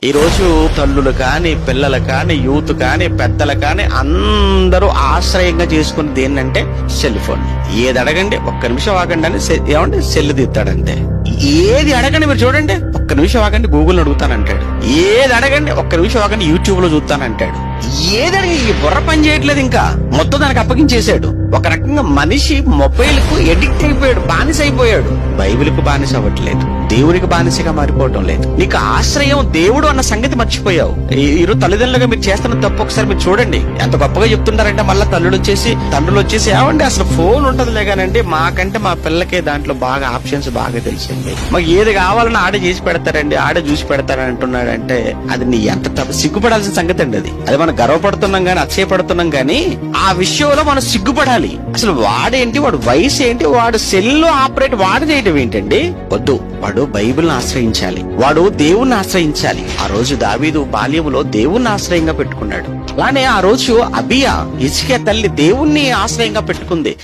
ఈ రోజు తల్లులు కాని, పిల్లలు కాని, యూత్ కాని, పెద్దలు కాని అందరూ ఆశ్రయంగా చేసుకున్నది ఏంటంటే సెల్ ఫోన్. ఏది అడగండి ఒక్క నిమిషం ఆగండి అని ఏమంటే సెల్ తీస్తాడంతే. ఏది అడగండి మీరు చూడండి, ఒక్క నిమిషం ఆగండి గూగుల్ అడుగుతానంటాడు. ఏది అడగండి ఒక్క నిమిషం ఆగండి యూట్యూబ్ లో చూస్తానంటాడు. ఏదడిగి ఈ బుర్ర పని చేయట్లేదు, ఇంకా మొత్తం దానికి అప్పగించేశాడు. ఒక రకంగా మనిషి మొబైల్ కు ఎడిక్ట్ అయిపోయాడు, బానిస అయిపోయాడు. బైబిల్ కు బానిస అవ్వట్లేదు, దేవునికి బానిసగా మారిపోవటం లేదు. నీకు ఆశ్రయం దేవుడు అన్న సంగతి మర్చిపోయావు. ఈరోజు తల్లిదండ్రులుగా మీరు చేస్తున్న తప్పు ఒకసారి మీరు చూడండి. ఎంత గొప్పగా చెప్తున్నారంటే మళ్ళీ తండ్రులు వచ్చేసి ఏమండి అసలు ఫోన్ ఉంటదిలే కానండి, మాకంటే మా పిల్లకే దాంట్లో బాగా ఆప్షన్స్ బాగా తెలిసింది, మాకు ఏది కావాలన్నా ఆడే చేసి పెడతారండి, ఆడే చూసి పెడతారని అంటున్నాడంటే అది నీ ఎంత సిగ్గుపడాల్సిన సంగతి అండి. అది మనం గర్వపడుతున్నాం గానీ, అతిశయపడుతున్నాం గానీ ఆ విషయంలో మనం సిగ్గుపడాలి. అసలు వాడేంటి, వాడు వయసు ఏంటి, వాడు సెల్ ఆపరేట్ వాడు చేయటం ఏంటండి? వద్దు, వాడు బైబిల్ని ఆశ్రయించాలి, వాడు దేవుణ్ణి ఆశ్రయించాలి. ఆ రోజు దావీదు బాల్యములో దేవుణ్ణి ఆశ్రయంగా పెట్టుకున్నాడు. అలానే ఆ రోజు అబియా హిజ్కియా తల్లి దేవుణ్ణి ఆశ్రయంగా పెట్టుకుంది.